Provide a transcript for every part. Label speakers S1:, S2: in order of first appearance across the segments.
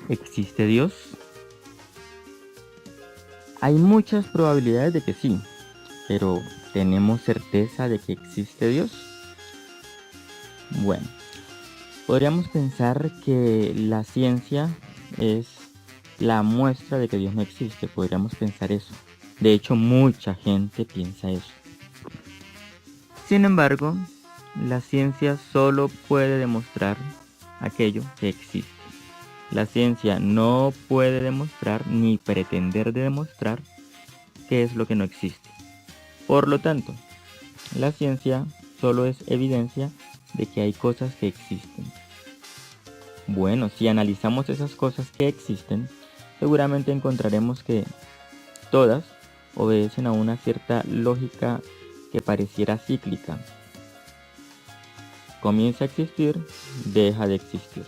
S1: ¿Existe Dios? Hay muchas probabilidades de que sí, pero ¿tenemos certeza de que existe Dios? Bueno, podríamos pensar que la ciencia es la muestra de que Dios no existe, podríamos pensar eso. De hecho, mucha gente piensa eso. Sin embargo, la ciencia solo puede demostrar aquello que existe. La ciencia no puede demostrar ni pretender demostrar qué es lo que no existe. Por lo tanto, la ciencia solo es evidencia de que hay cosas que existen. Bueno, si analizamos esas cosas que existen, seguramente encontraremos que todas obedecen a una cierta lógica que pareciera cíclica. Comienza a existir, deja de existir.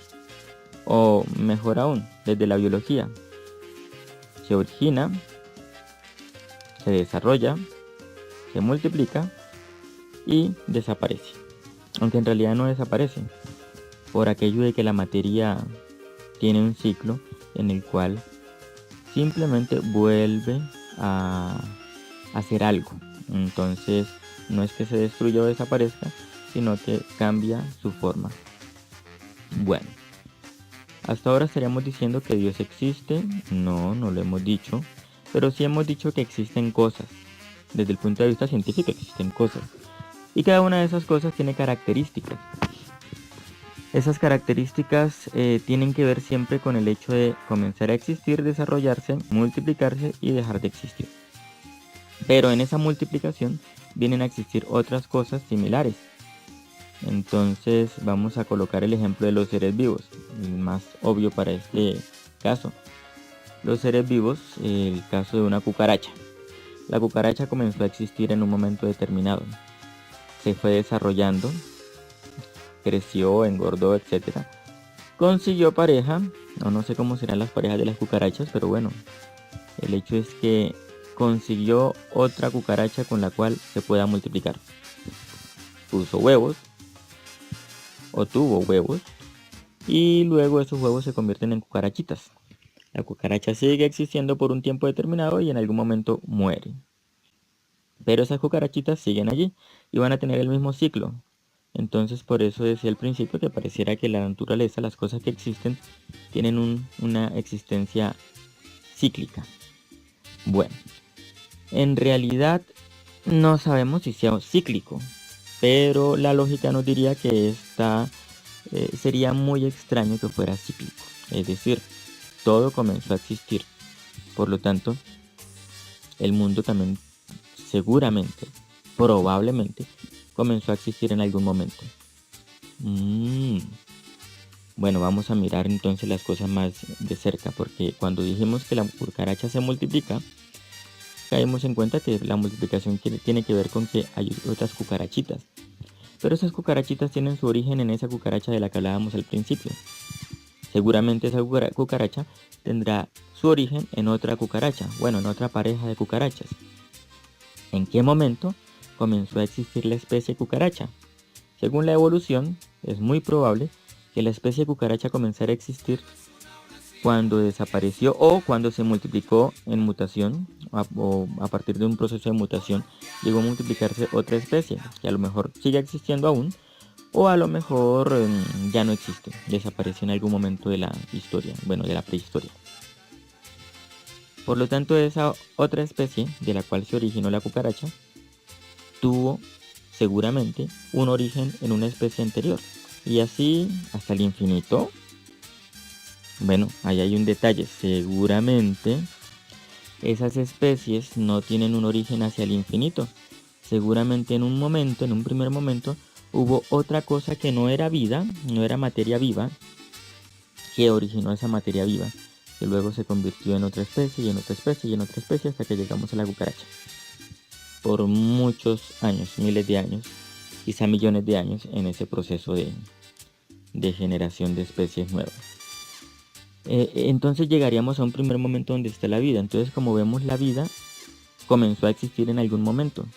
S1: O mejor aún, desde la biología. Se origina, se desarrolla, se multiplica y desaparece. Aunque en realidad no desaparece, por aquello de que la materia tiene un ciclo en el cual simplemente vuelve a hacer algo. Entonces no es que se destruya o desaparezca, sino que cambia su forma. Bueno, hasta ahora estaríamos diciendo que Dios existe. No, no lo hemos dicho, pero sí hemos dicho que existen cosas. Desde el punto de vista científico existen cosas. Y cada una de esas cosas tiene características. Esas características tienen que ver siempre con el hecho de comenzar a existir, desarrollarse, multiplicarse y dejar de existir. Pero en esa multiplicación vienen a existir otras cosas similares. Entonces vamos a colocar el ejemplo de los seres vivos, el más obvio para este caso. Los seres vivos, el caso de una cucaracha. La cucaracha comenzó a existir en un momento determinado. Se fue desarrollando, creció, engordó, etc. Consiguió pareja, no sé cómo serán las parejas de las cucarachas, pero bueno, el hecho es que consiguió otra cucaracha con la cual se pueda multiplicar. Puso huevos, o tuvo huevos, y luego esos huevos se convierten en cucarachitas. La cucaracha sigue existiendo por un tiempo determinado y en algún momento muere. Pero esas cucarachitas siguen allí y van a tener el mismo ciclo. Entonces por eso decía al principio que pareciera que la naturaleza, las cosas que existen, tienen una existencia cíclica. Bueno, en realidad no sabemos si sea cíclico, pero la lógica nos diría que sería muy extraño que fuera cíclico. Es decir, todo comenzó a existir. Por lo tanto, el mundo también seguramente, probablemente, comenzó a existir en algún momento. Bueno, vamos a mirar entonces las cosas más de cerca, porque cuando dijimos que la cucaracha se multiplica, caímos en cuenta que la multiplicación tiene que ver con que hay otras cucarachitas. Pero esas cucarachitas tienen su origen en esa cucaracha de la que hablábamos al principio. Seguramente esa cucaracha tendrá su origen en otra cucaracha, bueno, en otra pareja de cucarachas. ¿En qué momento comenzó a existir la especie cucaracha? Según la evolución, es muy probable que la especie cucaracha comenzara a existir cuando desapareció o cuando se multiplicó en mutación o a partir de un proceso de mutación llegó a multiplicarse otra especie que a lo mejor sigue existiendo aún o a lo mejor ya no existe, desapareció en algún momento de la historia, bueno, de la prehistoria. Por lo tanto, esa otra especie de la cual se originó la cucaracha tuvo seguramente un origen en una especie anterior y así hasta el infinito. Bueno, ahí hay un detalle, seguramente esas especies no tienen un origen hacia el infinito. Seguramente en un primer momento, hubo otra cosa que no era vida, no era materia viva, que originó esa materia viva, que luego se convirtió en otra especie y en otra especie y en otra especie hasta que llegamos a la cucaracha. Por muchos años, miles de años, quizá millones de años en ese proceso de generación de especies nuevas. Entonces llegaríamos a un primer momento donde está la vida. Entonces, como vemos, la vida comenzó a existir en algún momento.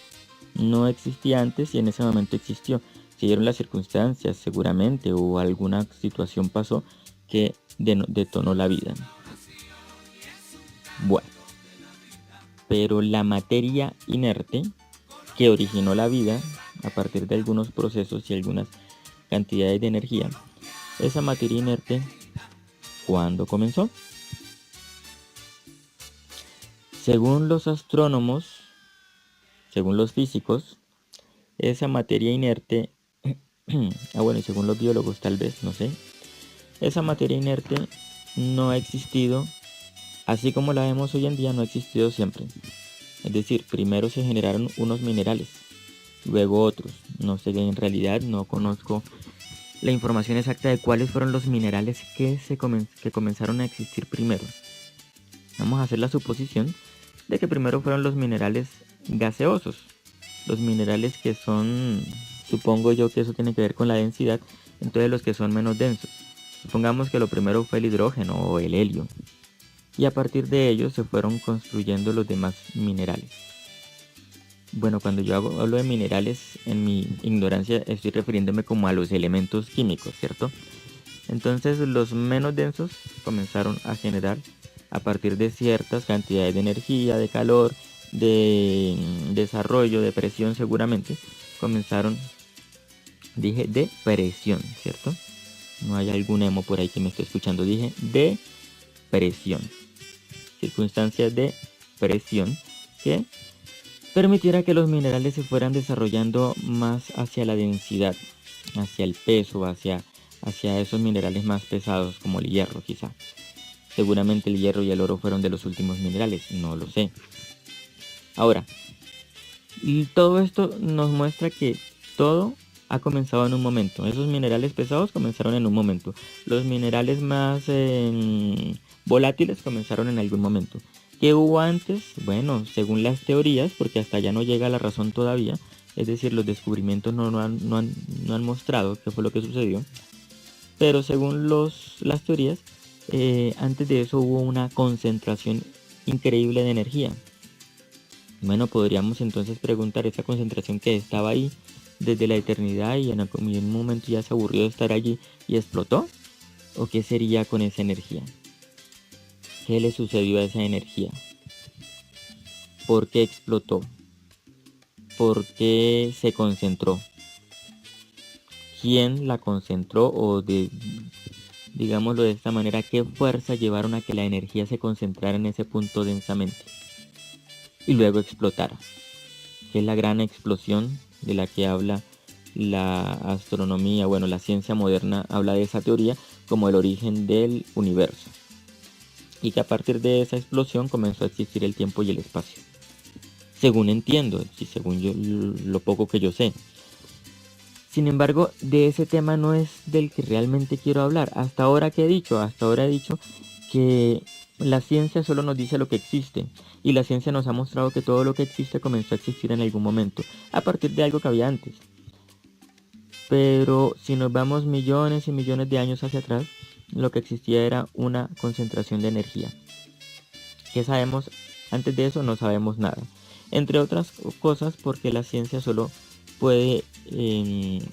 S1: No existía antes y en ese momento existió. Se dieron las circunstancias seguramente o alguna situación pasó que detonó la vida. Bueno, pero la materia inerte que originó la vida a partir de algunos procesos y algunas cantidades de energía, esa materia inerte, ¿cuándo comenzó? Según los astrónomos, según los físicos, esa materia inerte, bueno, y según los biólogos tal vez, no sé, esa materia inerte no ha existido, así como la vemos hoy en día, no ha existido siempre. Es decir, primero se generaron unos minerales, luego otros. No sé, en realidad no conozco la información exacta de cuáles fueron los minerales que comenzaron a existir primero. Vamos a hacer la suposición de que primero fueron los minerales gaseosos, los minerales que son, supongo yo que eso tiene que ver con la densidad, entonces los que son menos densos. Supongamos que lo primero fue el hidrógeno o el helio, y a partir de ellos se fueron construyendo los demás minerales. Bueno, cuando yo hablo de minerales, en mi ignorancia estoy refiriéndome como a los elementos químicos, ¿cierto? Entonces los menos densos comenzaron a generar a partir de ciertas cantidades de energía, de calor, de desarrollo, de presión seguramente, comenzaron, dije, de presión, ¿cierto? No hay algún emo por ahí que me esté escuchando, dije de presión. Circunstancias de presión que permitiera que los minerales se fueran desarrollando más hacia la densidad, hacia el peso, hacia esos minerales más pesados como el hierro quizá. Seguramente el hierro y el oro fueron de los últimos minerales, no lo sé. Ahora, todo esto nos muestra que todo ha comenzado en un momento. Esos minerales pesados comenzaron en un momento. Los minerales más volátiles comenzaron en algún momento. ¿Qué hubo antes? Bueno, según las teorías, porque hasta allá no llega la razón todavía, es decir, los descubrimientos no han mostrado qué fue lo que sucedió, pero según las teorías, antes de eso hubo una concentración increíble de energía. Bueno, podríamos entonces preguntar, esa concentración que estaba ahí desde la eternidad y en un momento ya se aburrió de estar allí y explotó, ¿o qué sería con esa energía? ¿Qué le sucedió a esa energía? ¿Por qué explotó? ¿Por qué se concentró? ¿Quién la concentró? O digámoslo de esta manera, ¿qué fuerza llevaron a que la energía se concentrara en ese punto densamente y luego explotara? Que es la gran explosión de la que habla la astronomía, bueno, la ciencia moderna habla de esa teoría como el origen del universo. Y que a partir de esa explosión comenzó a existir el tiempo y el espacio. Según entiendo, y según yo, lo poco que yo sé. Sin embargo, de ese tema no es del que realmente quiero hablar. Hasta ahora he dicho que la ciencia solo nos dice lo que existe. Y la ciencia nos ha mostrado que todo lo que existe comenzó a existir en algún momento, a partir de algo que había antes. Pero si nos vamos millones y millones de años hacia atrás, lo que existía era una concentración de energía. ¿Qué sabemos? Antes de eso no sabemos nada. Entre otras cosas porque la ciencia solo puede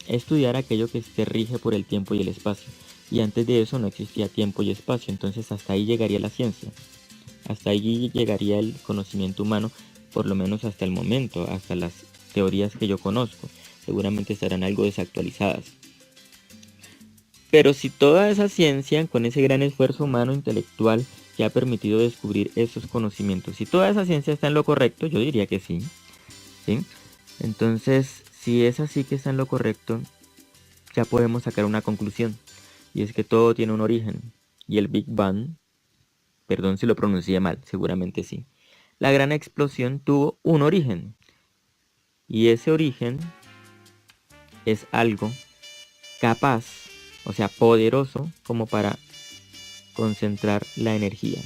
S1: estudiar aquello que se rige por el tiempo y el espacio. Y antes de eso no existía tiempo y espacio. Entonces hasta ahí llegaría la ciencia. Hasta allí llegaría el conocimiento humano, por lo menos hasta el momento, hasta las teorías que yo conozco. Seguramente estarán algo desactualizadas. Pero si toda esa ciencia, con ese gran esfuerzo humano intelectual que ha permitido descubrir esos conocimientos, si toda esa ciencia está en lo correcto, yo diría que sí, ¿sí? Entonces, si es así que está en lo correcto, ya podemos sacar una conclusión, y es que todo tiene un origen, y el Big Bang, perdón si lo pronuncié mal, seguramente sí, la gran explosión tuvo un origen, y ese origen es algo capaz, o sea, poderoso como para concentrar la energía.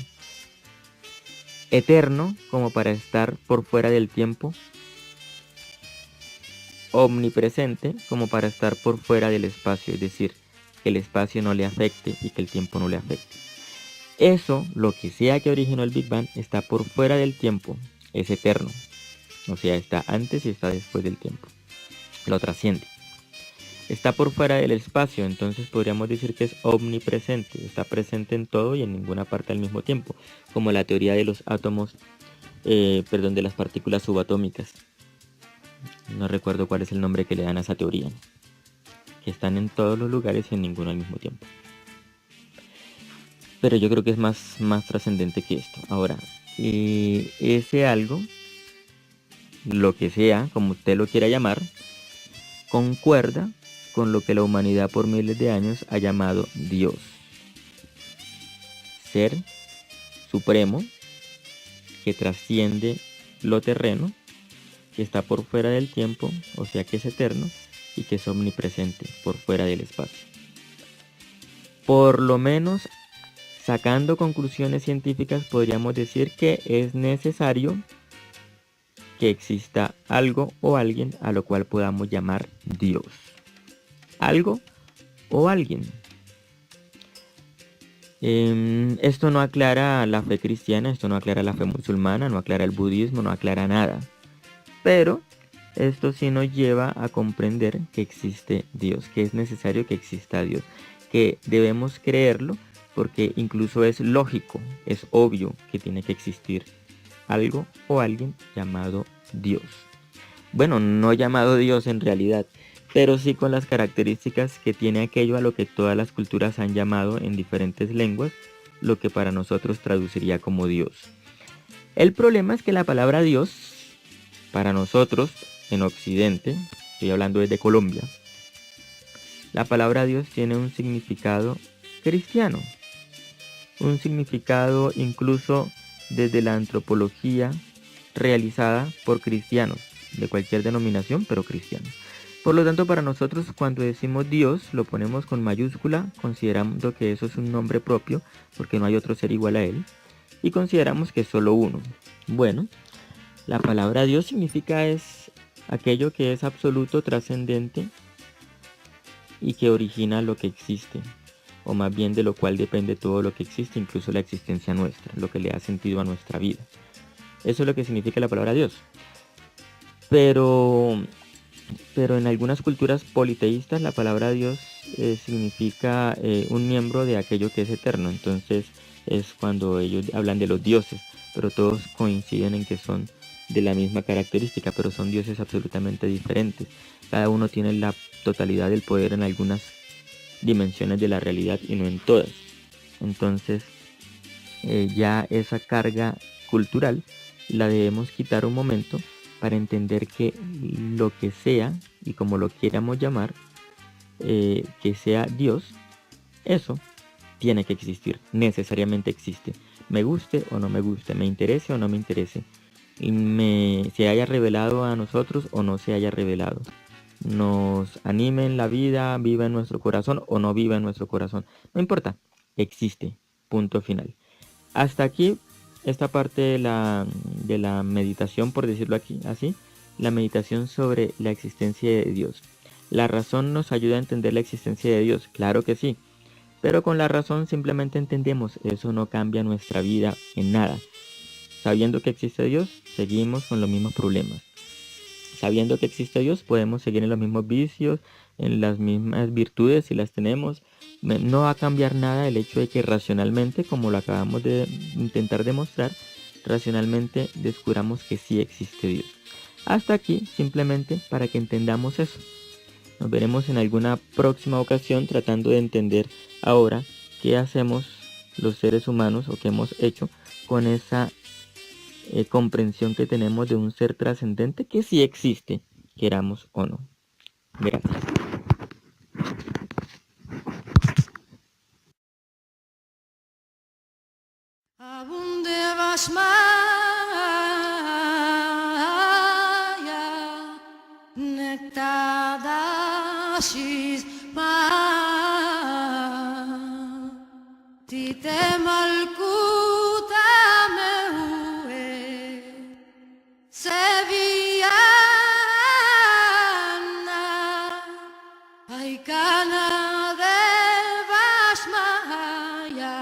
S1: Eterno como para estar por fuera del tiempo. Omnipresente como para estar por fuera del espacio, es decir, que el espacio no le afecte y que el tiempo no le afecte. Eso, lo que sea que originó el Big Bang, está por fuera del tiempo, es eterno. O sea, está antes y está después del tiempo. Lo trasciende. Está por fuera del espacio, entonces podríamos decir que es omnipresente, está presente en todo y en ninguna parte al mismo tiempo, como la teoría de los átomos, de las partículas subatómicas. No recuerdo cuál es el nombre que le dan a esa teoría, ¿no? Que están en todos los lugares y en ninguno al mismo tiempo. Pero yo creo que es más trascendente que esto. Ahora, ese algo, lo que sea, como usted lo quiera llamar, concuerda con lo que la humanidad por miles de años ha llamado Dios. Ser supremo que trasciende lo terreno, que está por fuera del tiempo, o sea que es eterno, y que es omnipresente por fuera del espacio. Por lo menos, sacando conclusiones científicas, podríamos decir que es necesario que exista algo o alguien a lo cual podamos llamar Dios. Algo o alguien. Esto no aclara la fe cristiana, esto no aclara la fe musulmana, no aclara el budismo, no aclara nada. Pero esto sí nos lleva a comprender que existe Dios, que es necesario que exista Dios, que debemos creerlo porque incluso es lógico, es obvio que tiene que existir algo o alguien llamado Dios. Bueno, no llamado Dios en realidad, pero sí con las características que tiene aquello a lo que todas las culturas han llamado en diferentes lenguas, lo que para nosotros traduciría como Dios. El problema es que la palabra Dios, para nosotros, en Occidente, estoy hablando desde Colombia, la palabra Dios tiene un significado cristiano, un significado incluso desde la antropología realizada por cristianos, de cualquier denominación, pero cristianos. Por lo tanto, para nosotros cuando decimos Dios, lo ponemos con mayúscula, considerando que eso es un nombre propio, porque no hay otro ser igual a él, y consideramos que es solo uno. Bueno, la palabra Dios significa es aquello que es absoluto, trascendente, y que origina lo que existe, o más bien de lo cual depende todo lo que existe, incluso la existencia nuestra, lo que le da sentido a nuestra vida. Eso es lo que significa la palabra Dios. Pero en algunas culturas politeístas la palabra Dios significa un miembro de aquello que es eterno. Entonces es cuando ellos hablan de los dioses, pero todos coinciden en que son de la misma característica, pero son dioses absolutamente diferentes. Cada uno tiene la totalidad del poder en algunas dimensiones de la realidad y no en todas. Entonces ya esa carga cultural la debemos quitar un momento para entender que lo que sea, y como lo queramos llamar, que sea Dios, eso tiene que existir, necesariamente existe. Me guste o no me guste, me interese o no me interese, y se haya revelado a nosotros o no se haya revelado. Nos anime en la vida, viva en nuestro corazón o no viva en nuestro corazón. No importa, existe, punto final. Hasta aquí esta parte de la meditación, por decirlo aquí así, la meditación sobre la existencia de Dios. ¿La razón nos ayuda a entender la existencia de Dios? Claro que sí, pero con la razón simplemente entendemos, eso no cambia nuestra vida en nada. Sabiendo que existe Dios, seguimos con los mismos problemas. Sabiendo que existe Dios, podemos seguir en los mismos vicios, en las mismas virtudes si las tenemos. No va a cambiar nada el hecho de que racionalmente, como lo acabamos de intentar demostrar, racionalmente descubramos que sí existe Dios. Hasta aquí, simplemente para que entendamos eso. Nos veremos en alguna próxima ocasión tratando de entender ahora qué hacemos los seres humanos o qué hemos hecho con esa comprensión que tenemos de un ser trascendente que sí existe, queramos o no. Gracias.
S2: Abunde basmaya, nektadashis ma, tite malkuta meue, sevillana, aikana de basmaya.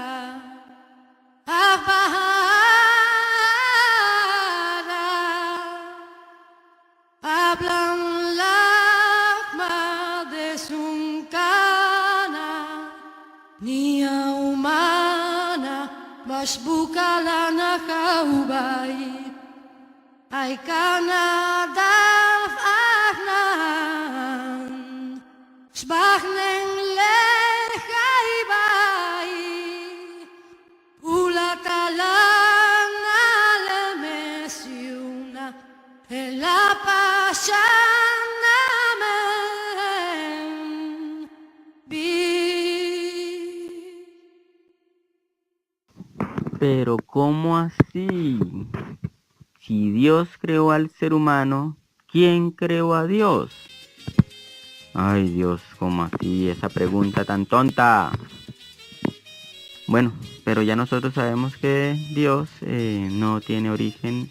S2: Hablan la de su bash bukala na kaubay ay kanadaf ahnan Shbachnen lechai bai Ulatalana lemesiuna la pashana men bi
S1: Pero ¿cómo así? Si Dios creó al ser humano, ¿quién creó a Dios? Ay Dios, ¿cómo así? Esa pregunta tan tonta. Bueno, pero ya nosotros sabemos que Dios no tiene origen,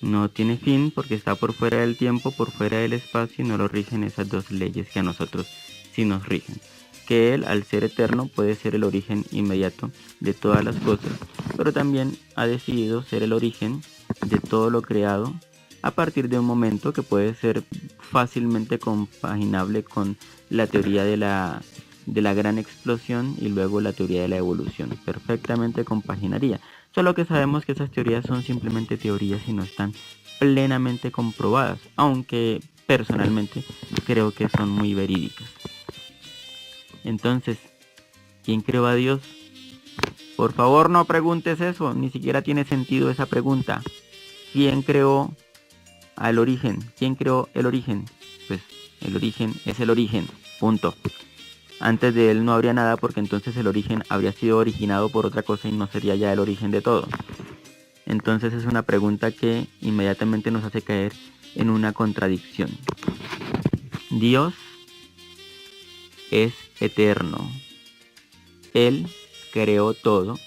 S1: no tiene fin, porque está por fuera del tiempo, por fuera del espacio, y no lo rigen esas dos leyes que a nosotros sí nos rigen. Que Él, al ser eterno, puede ser el origen inmediato de todas las cosas, pero también ha decidido ser el origen de todo lo creado a partir de un momento que puede ser fácilmente compaginable con la teoría de la gran explosión y luego la teoría de la evolución. Perfectamente compaginaría. Solo que sabemos que esas teorías son simplemente teorías y no están plenamente comprobadas, aunque personalmente creo que son muy verídicas. Entonces, ¿quién creó a Dios? Por favor, no preguntes eso, ni siquiera tiene sentido esa pregunta. ¿Quién creó al origen? ¿Quién creó el origen? Pues el origen es el origen, punto. Antes de él no habría nada, porque entonces el origen habría sido originado por otra cosa y no sería ya el origen de todo. Entonces es una pregunta que inmediatamente nos hace caer en una contradicción. Dios es eterno. Él creó todo,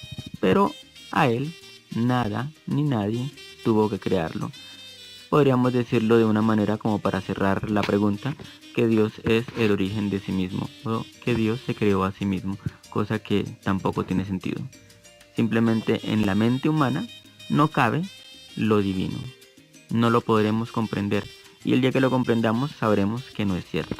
S1: pero a Él nada ni nadie tuvo que crearlo. Podríamos decirlo de una manera como para cerrar la pregunta, que Dios es el origen de sí mismo, o que Dios se creó a sí mismo, cosa que tampoco tiene sentido. Simplemente en la mente humana no cabe lo divino. No lo podremos comprender, y el día que lo comprendamos sabremos que no es cierto.